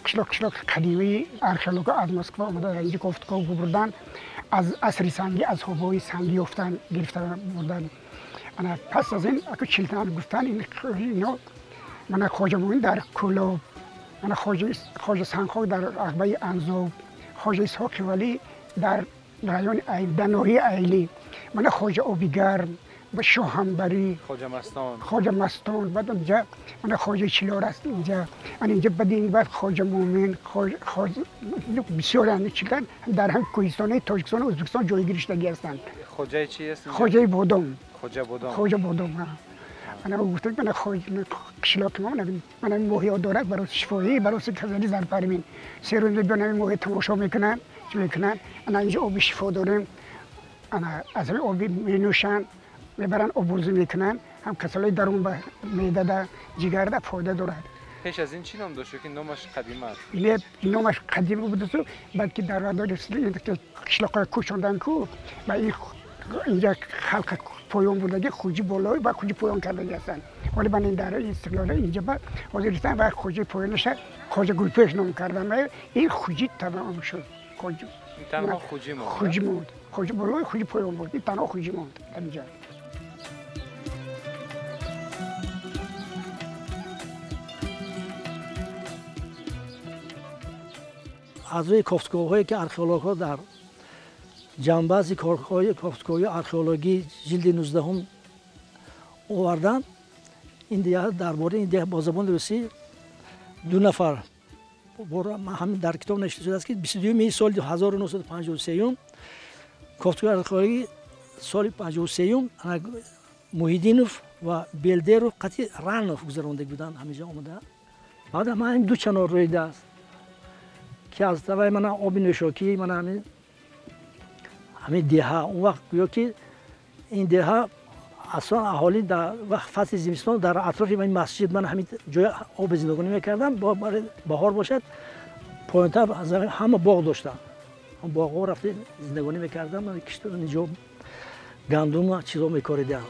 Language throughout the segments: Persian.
قشلاق قدیمی آرکئولوژها از مسکو آمده اینجا گفتگو بردن از عصر سنگی از حبوی سنگی گفتن گرفته بردن. انا پس از این اکو چیلتان گفتن اینو من خواجه موین در کلوب، من خواجه سنگخاک در عقبه انزوب، خواجه اسحاق ولی در رایون ناحیه ایلی، من خواجه آبیگرم و شاهنبری، خواجه مستان بعد اونجا من خواجه چیلار است اینجا. اینجا بعد خواجه مومن خواجه بسیار اند چیلان در هم کوهستان تاجیکستان و ازبکستان جایگیری هستند. خواجه چی است؟ خواجه بودم. خواجه بودم. من گفتم من خواجه کشلاک من موهیا دارد برای شفایی برای کزلی زرپرمین سه روز بیان موه تماشا میکنن انا اینجا آب شفا داریم. انا از همین آب می نوشن میبرن آبروزی میکنن هم کسایی درون به معده ده جگر ده فایده دارد. پیش از این چی نام داشت که نامش قدیمی است؟ این نامش قدیمی بوده تو بعد که در وادار کشلاق کوچاندن کو و اینجا خلق پایان بودگی خوجی بالای و خوجی پایان کرده هستند. ولی من این در استقلال اینجا بعد وزیرستان و خوجی پایانش خواجه گلپوش نام کردم. این خوجی تمام شد. خوجی تنها خوجی موند. خوجی بالای خوجی پایان بود. این تنها خوجی موند اینجا. از روی گفتگوهایی که آرکئولوژها در جنبش کارهای گفتگوی آرکئولوژی جلد 19 هم آوردن، این دیگه درباره این دیگه با زبان روسی 2 نفر همین در کتاب نوشته شده است که 22 می سال 1953 گفتگوی آرکئولوژی سال 53 محیدینوف و بیلدروف قطعی رانوف گذرانده بودن همینجا آمده. بعد من این 2 چنار رویده است که از طرف من آب نوشاکی من همین دیها اون وقت گویا که این دیها اصلا اهالی در وقت فصل زمستان در اطراف این مسجد من همین جای آب زندگانی میکردم با بهار باشد پایینتر از همه باغ داشتم. اون باغ‌ها رفته زندگانی میکردم من کشتم اینجا گندم و چیزا میکاریدم.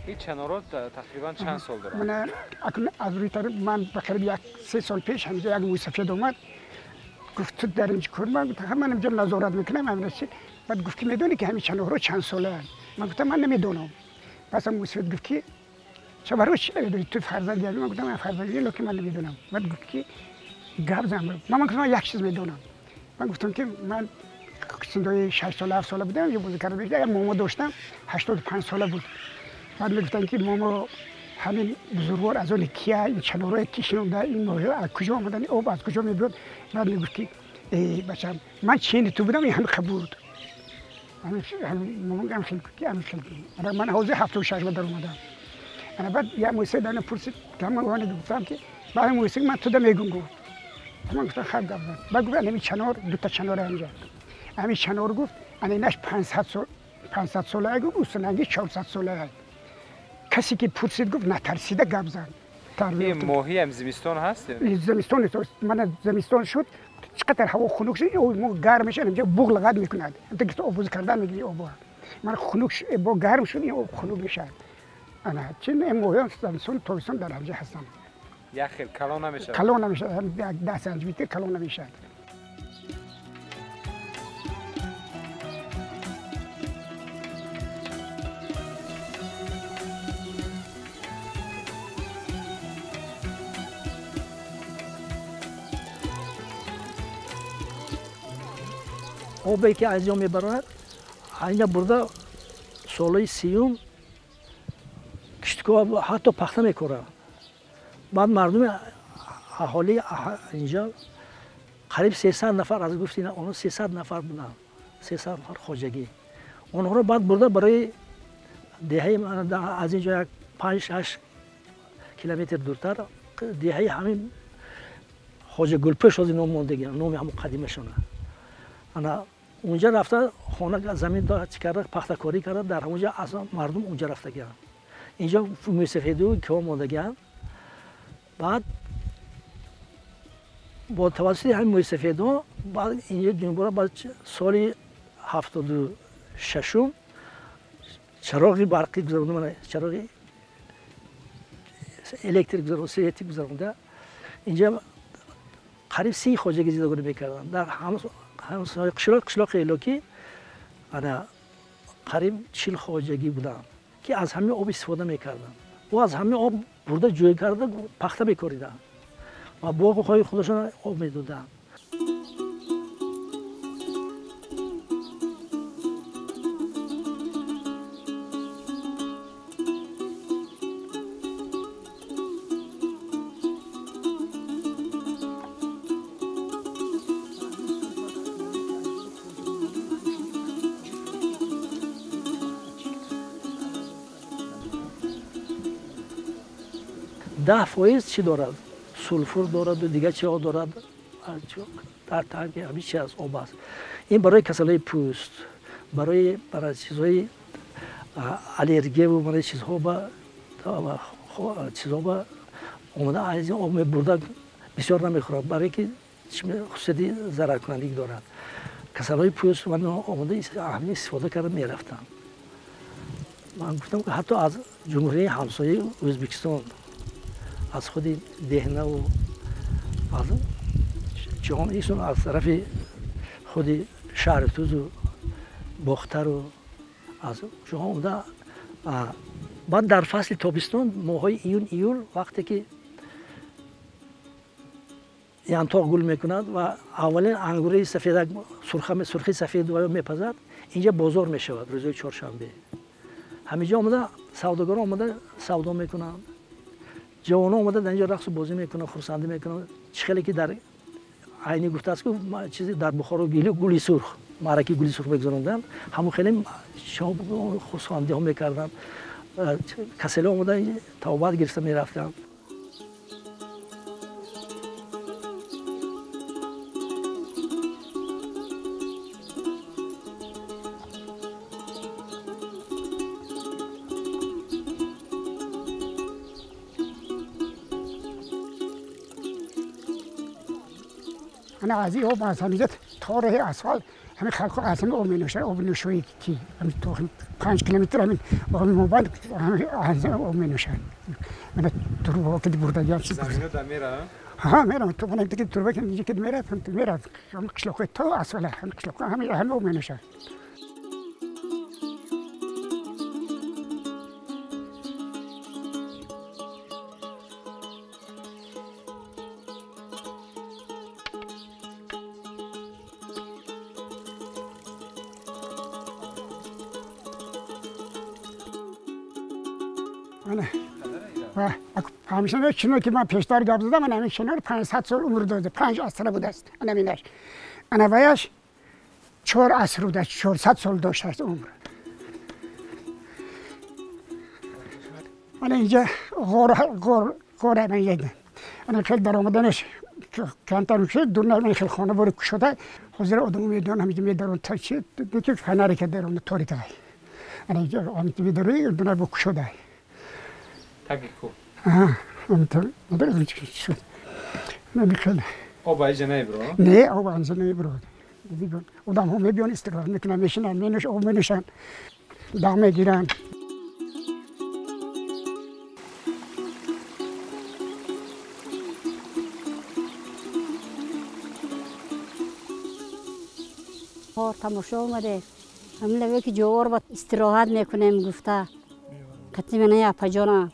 این چنارات تقریبا چند سال دارد؟ من از روی طرف من بقریب 3 سال پیش همینجا یک موی سفید اومد گفت تو در اینجا کار من گفتم من اینجا نظارت میکنم همینجا. بعد گفت که میدونی که همین چنارها چند ساله؟ من گفتم من نمیدونم. پس موی سفید گفت که چه برای چی نداری تو فرزندی؟ من گفتم من فرزندی لکه من نمیدونم. بعد گفت که گپ زدم. من گفتم یک چیز میدونم. من گفتم که من سنای 6 ساله 7 ساله بودم یه بازی کرده اگر ماما داشتم 85 ساله بود. بعد میگفتن که ماما همین بزرگوار از اون کیه این چنارای کشیدن این ماهی از کجا آمدن آب از کجا میاد. بعد میگفت که ای بچم من چین تو بودم این همه خبود همین مامان هم خیلی که همین خیلی من حوزه 76 در اومدم. انا بعد یه موسی دانه پرسید که من وانه گفتم که بعد موسی من تو دم میگم گفت من گفتم خب گفتم بعد گفت همین چنار 2 چنار اینجا همین چنار گفت اینش 500 ساله گفت اصلا 400 ساله. کسی که پرسید گفت نترسیده گپ زد. این ماهی هم زمستان هست؟ زمستان است. من زمستان شد چقدر هوا خنک شد او گرم میشه اینجا بغل قد میکند. انت که آبوز کردن میگی آب من خنک با گرم شد این آب خنک میشه. انا چون این ماهی زمستان تابستان در اینجا هستن. یخ کلان نمیشه. کلان نمیشه 10 سانتی متر کلان نمیشه. آبی که از اینجا میبرند اینجا برده سالهای 30 کشتکار حتی پخته میکنه. بعد مردم اهالی اینجا قریب 300 نفر از گفتین اونها 300 نفر بودن 300 نفر خواجگی اونها رو بعد برده برای دهه از اینجا 5-8 کیلومتر دورتر دهه همین خواجه گلپوش از نام موندگی نام همون قدیمشونه. انا اونجا رفته خانه زمین داشت کرده پخته کاری کرده در اونجا اصلا مردم اونجا رفته کردن. اینجا موسفیدو که آمادگی‌اند. بعد با توسط همین موسفیدو بعد اینجا جنبورا بعد سال 76 چراغ برقی گذارونده، من چراغ الکتریک گذارونده. اینجا قریب 30 خواجگی زیدگانی میکردن در همسایه قشلاق ایلاکی. انا قریب 40 خواجگی بودن که از همین آب استفاده میکردن و از همین آب برده جوی کرده پخته میکردن و باغ‌های خودشون آب میدادن. ده فایز چی دارد؟ سولفور دارد و دیگه چی ها دارد؟ در تنگ همین چی از آب است. این برای کسلای پوست، برای چیزهای الرژی و برای چیزها با اومده از این آب برده بسیار نمیخورد، برای که خصوصیت ضرر کنندگی دارد. کسلای پوست من اومده همین استفاده کرده میرفتم. من گفتم که حتی از جمهوری همسایه ازبکستان، از خود دهنه و از جهان ایشون از طرف خود شهرتوز و باختر و از جهان اومده. بعد در فصل تابستان ماهای ایول وقتی که ینتاق گل میکند و اولین انگوره سفید سرخی سفید و میپزد، اینجا بازار میشود روز چهارشنبه. همینجا اومده سوداگران اومده سودا میکنن، جوانان اومده در اینجا رقص و بازی میکنن، خرسندی میکنن. خیلی که در عینی گفته است که چیزی در بخار و گلی سرخ، معرکه گلی سرخ بگذاروندن، همون خیلی شام خرسندی ها میکردن. کسیلا اومده توبت گرفته میرفتن. انا از این آب از همینجا تا راه اسفالت همین خلق از همین آب می نوشن. آب نوشویی کی همین تو 5 کیلومتر همین آب موبایل همین از آب می نوشن. من تو رو وقتی برده جام چیز زمینو دا میره. ها میرم تو من دیگه تو بگم دیگه که میرم همین قشلاق تو اسفالت همین قشلاق همین آب می نوشن. و همیشه نه چنو که من پیشتر گپ زدم، من همین کنار 500 سال عمر داشته، 5 عصر بوده است. انا مینش انا ویاش 4 عصر بوده، 400 سال داشته است عمر. من اینجا غور من یادم انا خیلی در آمدنش کانتر شد دور من خیلی خانه باره شده حاضر آدم میدون همینجا میدارن تا چه دیگه فناری که درون تاریک است. انا اینجا آمد میداری دور بک شده. تاکیکو. انت مدرسة شو ما بيخلي آب اینجا نه برو؟ نه آب اینجا نه برو. دیگه آدم هم میبینن استراحت میکنن میشینن مینوش آب مینوشن دم میگیرن. تماشا اومده همین لبه که جوار با استراحت میکنیم گفته کتی منه یا پجانا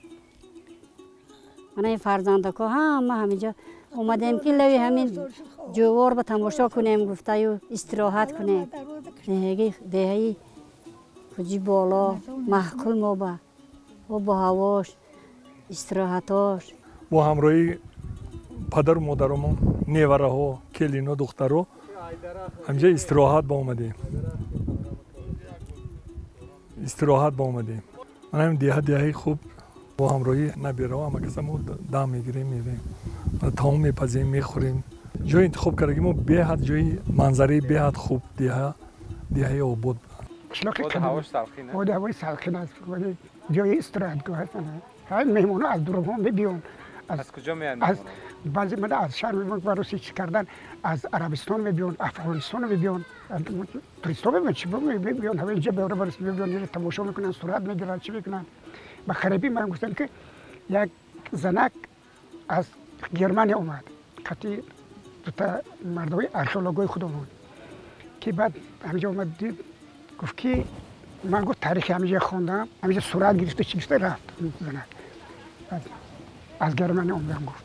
منه فرزنده که ما همینجا اومدیم که لبه همین جوار با تماشا کنیم گفته یا استراحت کنیم دهی کجی بالا محکل ما با هواش استراحتاش با همراهی پدر و مادرمون نیوره ها کلینا دخترها همینجا استراحت با اومدیم. من همین دیهی خوب با همراهی نبیره ها همه کسا ما دم میگیریم میریم تمام میپزیم میخوریم. جای انتخاب کردیم ما بیهد جای منظری بیهد خوب دیهی آباد. بود هواش سلخینه؟ بود هواش سلخینه است. جای استراحتگاه هستن. های مهمون ها از دور هم بیان. از کجا میان؟ از بعضی مده از شهر میبون برای چی کردن، از عربستان میبیان، افغانستان میبیان، توریستا میبیان، چی میبیان، همه اینجا بیاره برس میبیان، تماشا میکنن، صورت میگیرن، چی میکنن. به خرابی من گفتن که یک زنک از گرمانی اومد، قطعی تا مردای ارخئولوژی خودمون که بعد همینجا اومد دید، گفت که من گفت تاریخ همینجا خوندم، همینجا صورت گرفته چی گرفته رفت زنک. از گرمانی اومدم گفت.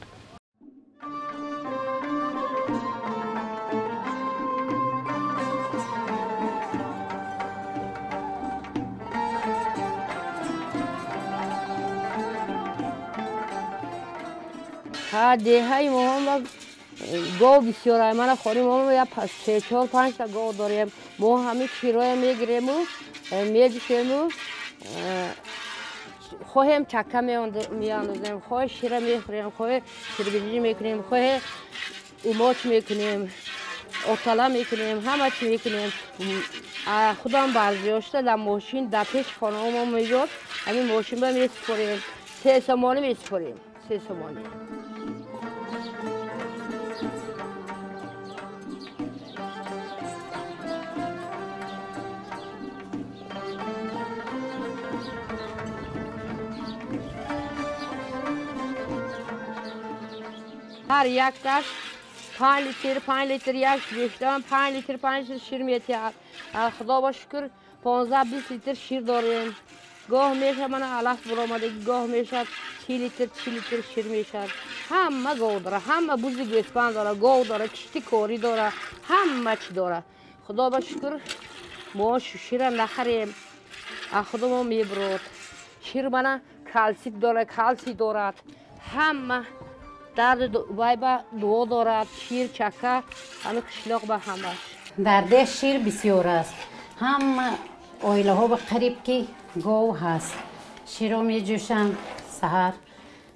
ها دههای ما گاو بسیار های من خوریم ما یا 4-5 تا گاو داریم ما همه شیرای میگیریم و میگیشیم و خواهیم چکه میاندازیم خواه شیره میخوریم خواه شیربیجی میکنیم خواه اوماچ میکنیم اطلا میکنیم همه چی میکنیم خودم برزیاشته در ماشین در پیش خانه ما میگرد همین ماشین با میسپریم 3 سمانی میسپریم 3 سمانی هر یک دست 5 لیتر یک بیشتر 5 لیتر شیر میتید. خدا با شکر 15-20 لیتر شیر داریم. گاه میشه من علف برآمده گاه میشه 30 لیتر شیر میشه. همه گاو داره، همه بوزی گوسفند داره، گاو داره، کشتی کاری داره، همه چی داره. خدا با شکر ما شیر نخریم. خدا ما میبرد. شیر من کلسی دارد. همه درد وای با دو دارد شیر چکه همه قشلاق به همه در ده شیر بسیار است هم اویله ها به قریب که گاو هست شیر می جوشن سحر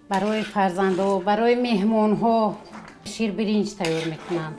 برای فرزند ها برای مهمون ها شیر برنج تیار میکنن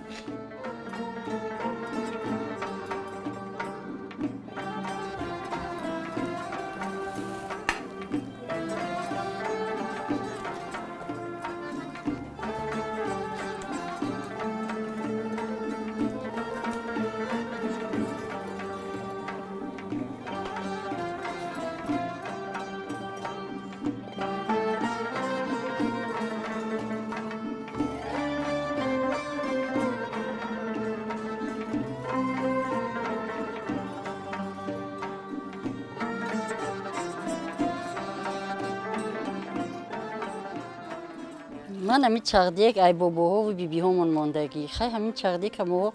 من همین چغدیک ای باباها و بیبی هامون ماندگی خیلی همین چغدیک که ما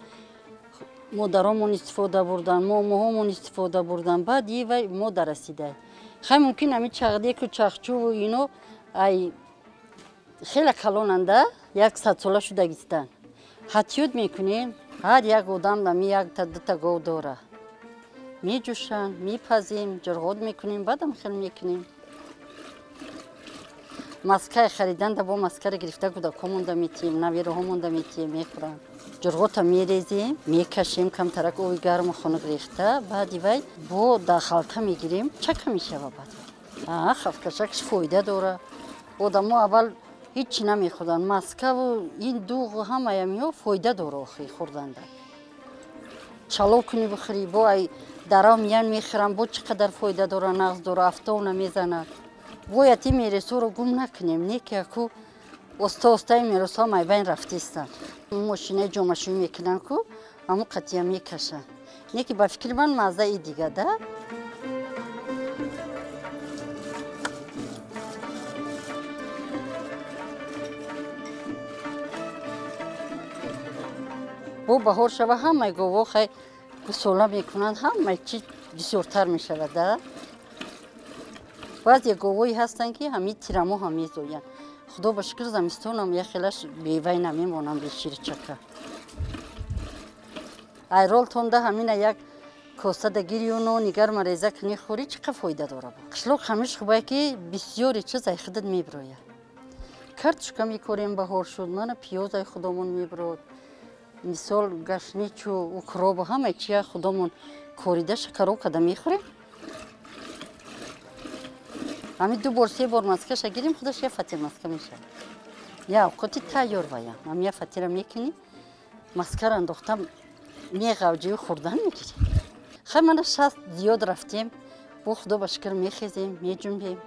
مادرامون استفاده بردن ماماهامون استفاده بردن بعد یه وی ما درسیده خیلی ممکن همین چغدیک و چخچو و اینو ای خیلی کلاننده 100 ساله شده گستن حتیوت میکنیم هر یک آدم نمی یک تا 2 تا گاو داره می جوشن می پزیم جرغاد میکنیم بعدم خیلی میکنیم مسکه خریدن با مسکه را گرفته کودکامون دا میتیم نویرهامون دا میتیم میخورن جرغوت میریزیم میکشیم کم ترک اوی گرم خنک ریخته بعد وی با داخلته میگیریم چکه میشه بعد خفکشکش فایده داره آدم اول هیچی نمیخوردن مسکه و این دوغ همه میو فایده داره آخی خوردن دا چلو کنی بخوری با ای درام میان میخورن با چقدر فایده داره نغز داره افتاو نمیزنه باید این میرسو رو گم نکنیم نه که اکو استای میرسو های بین رفتیستن ماشینه جمعشوی میکنن که همون قطعه میکشن نه که با فکر من مزه ای دیگه ده با بهار شبه همه گوه خیلی سوله میکنن همه چی بسیارتر میشود ده بعضی گوهایی هستن که همین تیرمو هم میزوین خدا با شکر زمستون هم یه خیلش بیوی نمیمونم به شیر چکه ایرال تونده همین یک کاسه دگیری و نو نگر مریضه کنی خوری چقدر فایده داره با قشلاق همیش خوبه که بسیاری چیز ای خودت میبرویه کرتشکه میکوریم بهار شد من پیاز ای خودمون میبرود مثال گشنیچ و اکراب و همه چیه خودمون کوریده شکرو کده میخوریم همین 2 بار 3 بار مسکش گیریم خودش یه فتیل مسکه میشه. یا اوقاتی تایور باید. هم یه فتیل میکنی مسکر انداختم میغوجی خوردن میگیری. خیلی من 60 زیاد رفتیم. با خدا بشکر میخیزیم میجنبیم.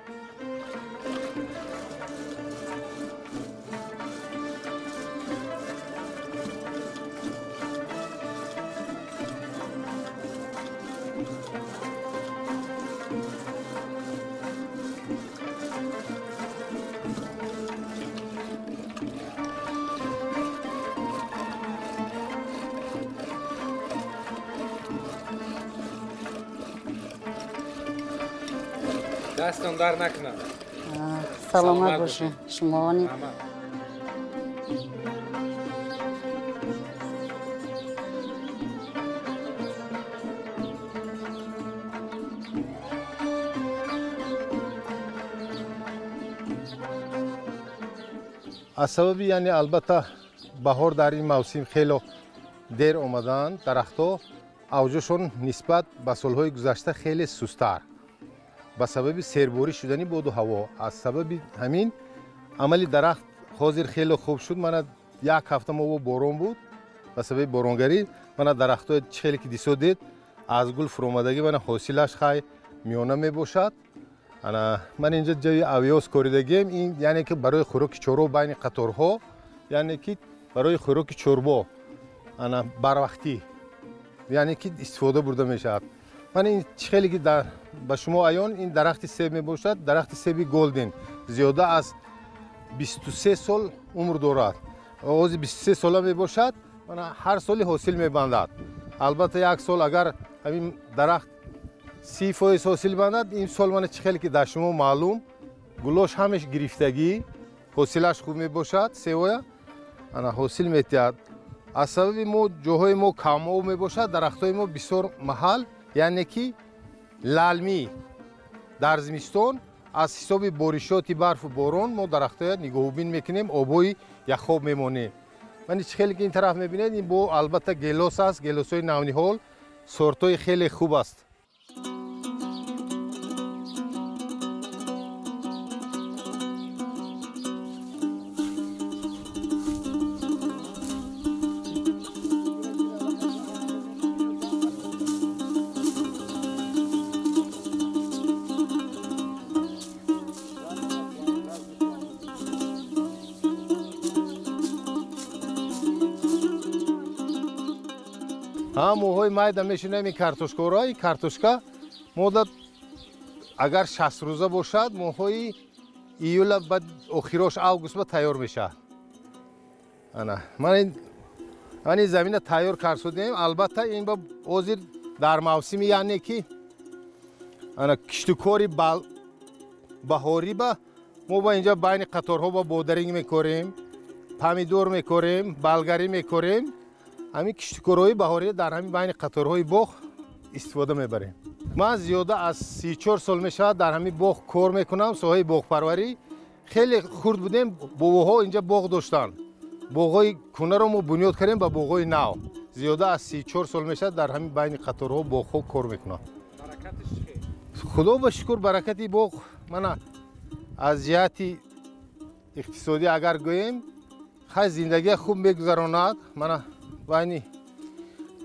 دستان در نکنم. سلامت باشین شما هانی. از سبب یعنی البته بهار در این موسم خیلی دیر آمدن درخت‌ها اوجشون نسبت به سال‌های گذشته خیلی سست‌تر به سبب سیرباری شدنی بود و هوا. از سبب همین عملی درخت حاضر خیلی خوب شد. من 1 هفته ما بارون بود به سبب بارونگری من درخت‌های خیلی که دیسو دید از گل فرومدگی من حاصلش خیلی میانه می باشد. من اینجا جای اویاس کوریدگیم این یعنی که برای خوراک چورو بین قطارها یعنی که برای خوراک چوربا بر وقتی یعنی که استفاده برده میشد. من این خیلی که در به شما عیان این درخت سیب می باشد. درخت سیب گلدن زیاده از 23 سال عمر دارد. آغاز 23 ساله می باشد من هر سالی حاصل می بندد. البته 1 سال اگر همین درخت 30% حاصل بندد این سال من خیلی که در شما معلوم گلوش همش گرفتگی حاصلش خوب می باشد. سویا انا حاصل میتید. از سبب ما جاهای ما کامو می باشد درختای ما بسیار محل یعنی که لالمی در زمستان از حساب بارشات برف و باران ما درختای نگاهبین میکنیم آبای یخاب میمونه. من خیلی که این طرف میبینید این با البته گلوس است. گلوسای نونیحال سورتای خیلی خوب است. موهای майда میشونیم این کارتوشکارای کارتوشکا مدت اگر 60 روزه باشد موهای ایول بعد آخرش اوگوست تیار میشه. من این زمین تیار کردیم. البته این با حاضر در موسم یعنی که کشتکاری بهاری با ما با اینجا بین قطارها با بودرینگ میکنیم پامیدور میکنیم بلگری میکنیم. همین کشتکارهای بهاری در همین بین قطارهای باغ استفاده میبریم. من زیاده از 34 سال میشه در همین باغ کار میکنم. ساحه باغ پروری خیلی خرد بودیم. باباها اینجا باغ داشتن. باغای کنه رو ما بنیاد کردیم با باغای نو. زیاده از 34 سال میشه در همین بین قطارها باغ کار میکنم. خدا با شکر برکتی باغ من از جهت اقتصادی اگر گوییم خیلی زندگی خوب میگذراند. من وانی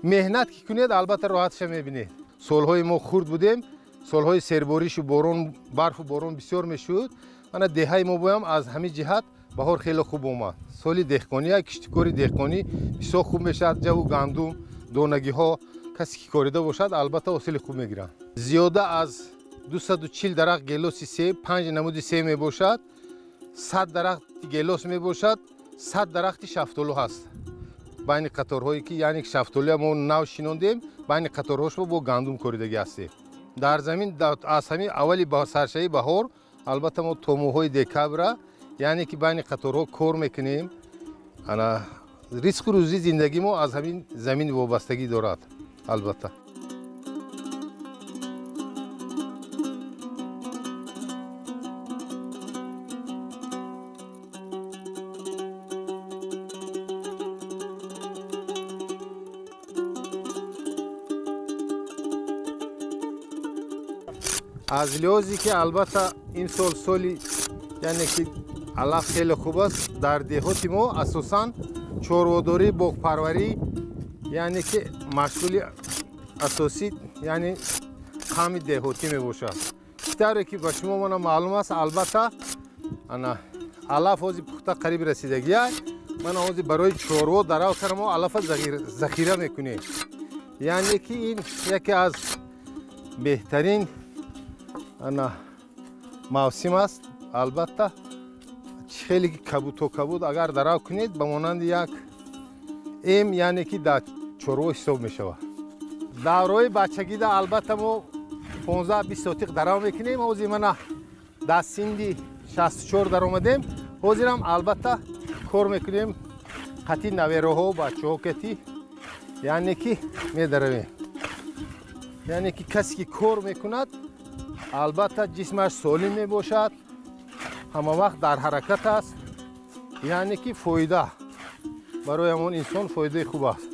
مهنت که کنید البته راحتش میبینید. سالهای ما خرد بودیم. سالهای سیرباریش و بارون برف و بارون بسیار میشد. من دههای ما بایم از همین جهت بهار خیلی خوب اومد. سالی دهقانی کشتکاری دهقانی بسیار خوب میشد. جو گندم دانگی ها کسی که کاریده باشد البته حاصل خوب میگیرن. زیاده از 240 درخت گلوس سیب 5 نمود سیب می باشد. 100 درخت گلوس می باشد. 100 درخت شفتالو هست. بین قطارهایی که یعنی شفتالی ما نو شینوندیم بین قطارهاش با گندم کاریدگی هستیم. در زمین از همین اولی با سرشهی بهار البته ما توموهای دکبر یعنی که بین قطارها کار میکنیم. ریسک روزی زندگی ما از همین زمین وابستگی دارد. البته از لحاظی که البته این سالی یعنی که علف خیلی خوب است. در دهات ما اساساً چرواداری باغپروری یعنی که مشغول اساسی یعنی همین دهاتی می باشد. بیشتر که به شما من معلوم است البته انا علف از پخته قریب رسیدگی است. من از برای چورو در آخر ما علف ذخیره میکنیم. یعنی که این یکی از بهترین موسم است. البته خیلی کبود اگر درآ کنید به مانند یک ایم یعنی که در چورو حساب می شود. دورای بچگی دا البته ما 15-20 ساعت درآ میکنیم. از من در سندی 64 در آمدیم. حاضرم البته کار میکنیم قطعی نویروها و بچه ها کتی یعنی که میدرویم. یعنی که کسی که کار میکند البته جسمش سالم میباشد، همه وقت در حرکت است. یعنی که فایده برای همون انسان فایده خوب است.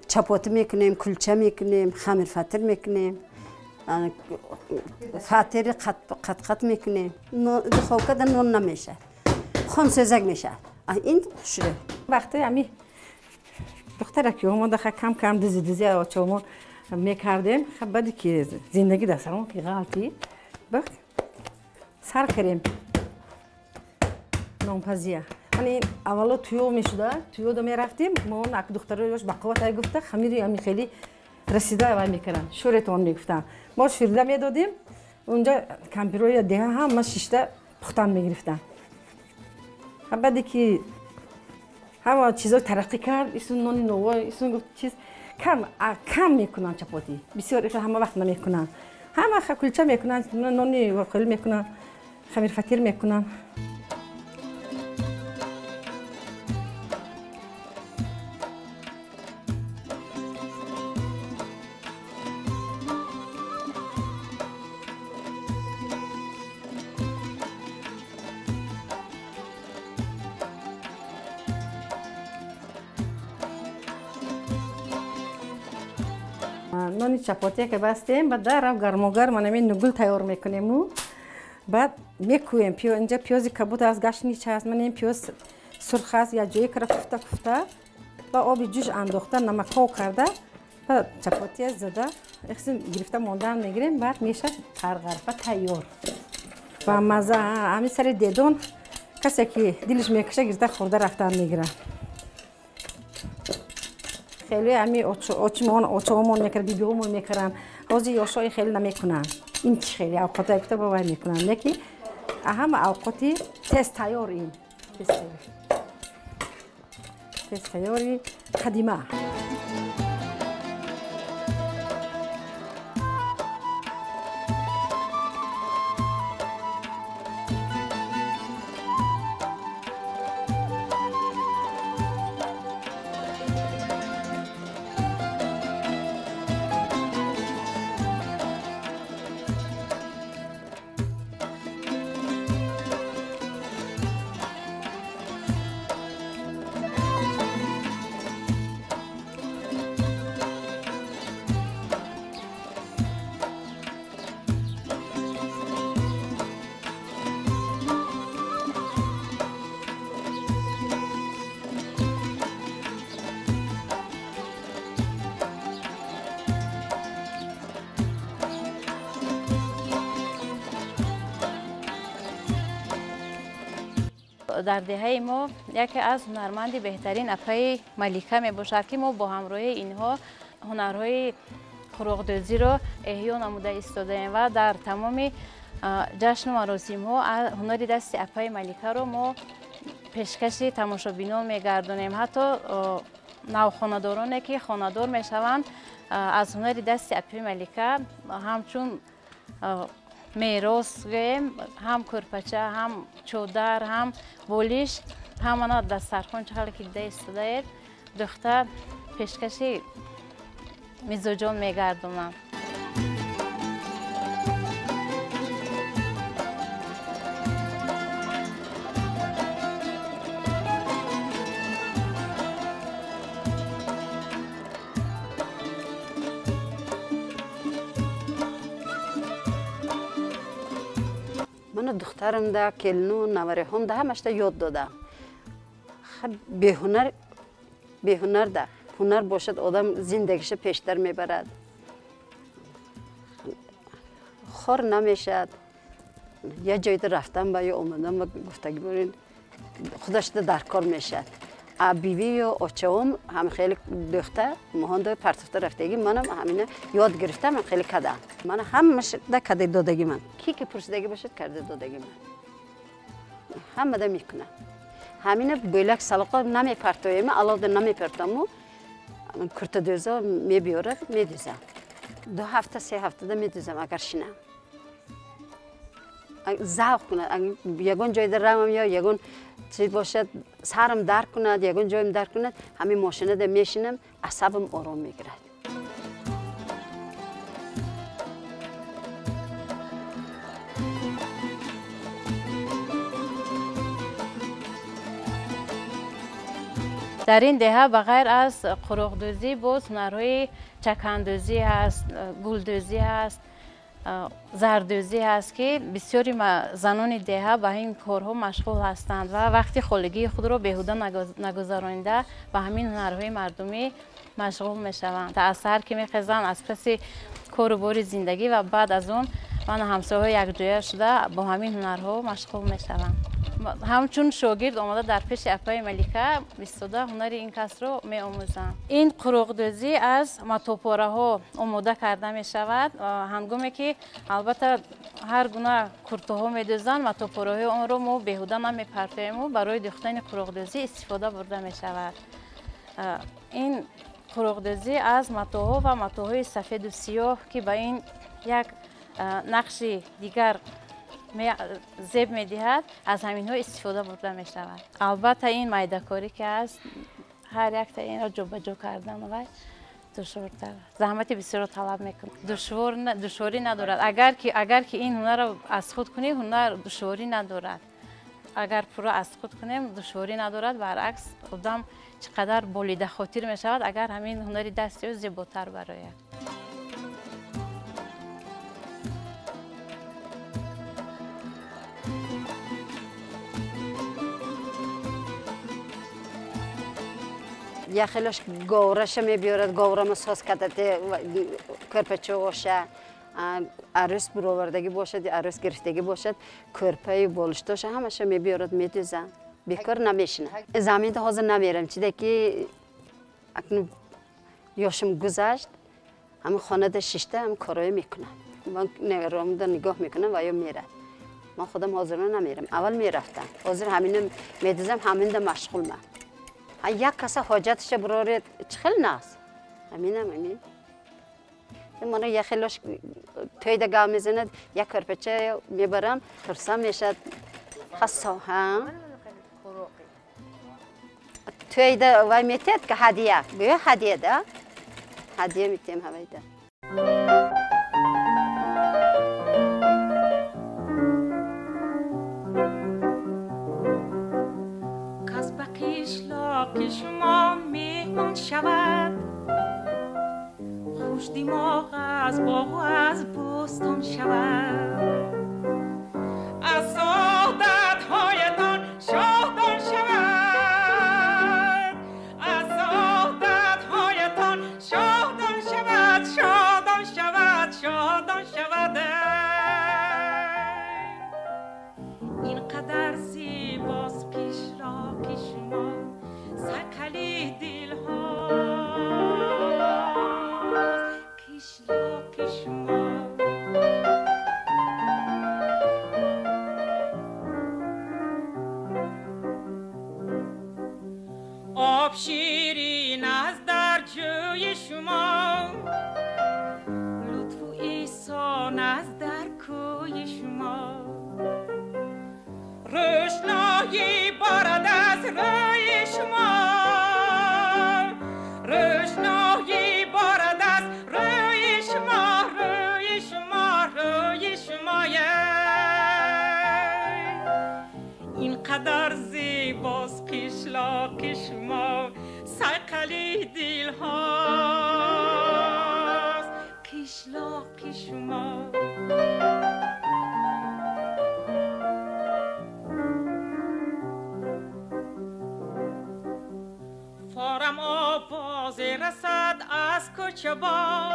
چپاتی میکنیم، کلچه میکنیم، خمیر فطیر میکنیم، فطیر قط میکنیم. خواب کردن نون نمیشه، خون سوزک میشه. این شده وقتی امی دختره که ما دخه کم دیزی آچه‌مون میکردیم. خب بعدی که زندگی در سرمون که غلطی بخ سر کریم نامپذیه. یعنی اولا تویو میشده، تویو دو میرفتیم. ما اون اک دختره روش بقوت گفته خمیری امی خیلی رسیده و میکنن شورتون میگفتن. ما شورده میدادیم اونجا کمپیروی ده هم ما شیشته پختن میگرفتن. بعدی که همه چیزا ترقی کرد، ایشون نون نوع، ایشون گفت چیز کم میکنن چپاتی، بسیار همه وقت نمیکنن. همه کلچه میکنن، نونی خیلی میکنن، خمیر فطیر میکنن. نانی چپاتی که بستیم بعد در گرماگرم منم نگل تیار میکنیم و بعد میکویم. اینجا پیاز کبود از گشنیچ هست، من این پیاز سرخ است یا جوی کرده کوفته با آب جوش انداخته نمک کرده بعد چپاتی زده اخسین گرفته ماندن میگیریم. بعد میشه قرقرفه تیار و مزه. همین سر دیدون کسی که دلش میکشه گرفته خورده رفتن میگیره. خیلی امی آچه‌مون میکرد، بیبی‌هامون میکردن. روزی یاشای خیلی نمیکنن. این خیلی اوقات گفته باور میکنن. یکی اهم اوقاتی تست تیار این تست تیاری قدیمه. در دهه ما یکی از هنرمند بهترین اپای ملیکه می باشد که ما با همراهی اینها هنرهای خروغدوزی رو احیا نموده ایستادیم و در تمام جشن و مراسم ها هنر دست اپای ملیکه رو ما پیشکش تماشابینان میگردونیم. حتی نوخانه‌دارانی که خانه‌دار میشوند از هنر دست اپای ملیکه همچون میراث هم کرپچه، هم چودر، هم بولیش، همانا دسترخوان چقدر که دیده ایستاده دختر پیشکشی میزوجان میگردونم. من دخترم ده کلنو نواره هم ده همش یاد دادم. خب بهنر ده هنر باشد آدم زندگیش پیشتر میبرد. خور نمیشد. یه جایی رفتم با یا اومدم و گفتگی برین خودش در کار میشد. بیبی و آچه‌ام هم خیلی دختر مهندو پرتفته رفتگی منم همینه یاد گرفتم هم خیلی کدام. من همش ده کده دادگی من. کی که پرسیدگی باشد کرده دادگی من. همه ده میکنم. همینه بلک سلاقه نمی پرتویم علاد نمی پرتامو کرت دوزا میبیاره میدوزم. 2 هفته 3 هفته ده میدوزم اگر شینم. ذوق کنه یگون جای در رمم یا یگون چیز باشد سرم درک کند یگون جایم درک کند همین ماشینه ده میشینم عصبم آرام میگیرد. در این دهه بغیر از قروغدوزی باز هنرهای چکندوزی هست، گلدوزی هست، زردوزی هست که بسیاری زنان دهه به این کارها مشغول هستند و وقتی خالگی خود را بیهوده نگذرانده به همین هنرهای مردمی مشغول میشوند. تا اثر که میخیزند از پس کار و بار زندگی و بعد از اون من همسایه‌ها یکجایی شده با همین هنرها مشغول میشوند. همچون شاگرد آمده در پیش اپای ملیکه ایستاده هنر این کس رو می آموزم. این قروغدوزی از ماتوپاره ها آماده کرده می شود. هنگامی که البته هر گونه کرته ها می دوزند ماتوپاره های آن رو ما بیهوده نمی پرتویم و برای دوختن قروغدوزی استفاده برده می شود. این قروغدوزی از ماتوها و ماتوهای سفید و سیاه که به این یک نقش دیگر زیب می دهد از همین ها استفاده برده می شود. البته این میده‌کاری که است هر یک تا این را جابجا کردن و دشوارتر زحمت بسیار طلب میکنه. دشواری ندارد. اگر که این هنر را از خود کنی هنر دشواری ندارد. اگر پورا از خود کنیم دشواری ندارد. برعکس آدم چقدر بریده خاطر می شود اگر همین هنری دستی زیباتر برآید. یخیلش گورش میبیارد گورم ساز کرده کرپچه باشه عروس برآوردگی باشد یا عروس گرفتگی باشد کرپه بالشتاش همش میبیارد میدوزن بیکار نمیشینه. زمین ده حاضر نمیرم چیده که اکنون یاشم گذشت همون خانه ده ششته هم کارایی میکنم من نگاه میکنم و یا میره. من خودم حاضر نمیرم اول میرفتم حاضر همین میدوزم همین ده مشغول من. یک کس حاجتش برای چخل ناس همینم همین من یه خیلیش توی دگاه میزند یک کرپچه میبرم ترسم میشد خاصه ها توی ده وای میتید که هدیه بیه هدیه ده هدیه میتیم همه ده که شما مهمان شود خوش دماغ از باغ و از بستان شود از سعادت هایتان شادان شود از سعادت هایتان شادان شود شادان شود شادان شود اینقدر زیباست پیش روی شما روشنایی بارد است روی شما روی شما روی شما اینقدر زیباست قشلاق شما سایقلی دل هاست قشلاق شما فارم آواز رسد از کوچه باغ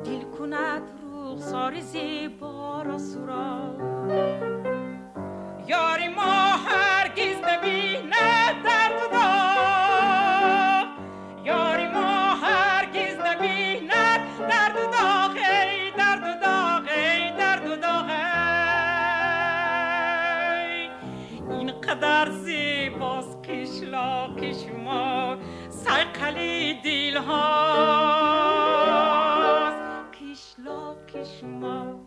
دل کند رخسار زیبا را سراغ یاری ما هرگز نبیند درد و داغ یاری ما هرگز نبیند درد و داغ ای درد و داغ ای درد و داغ اینقدر زیباست قشلاق شما سایقلی دل هاست قشلاق شما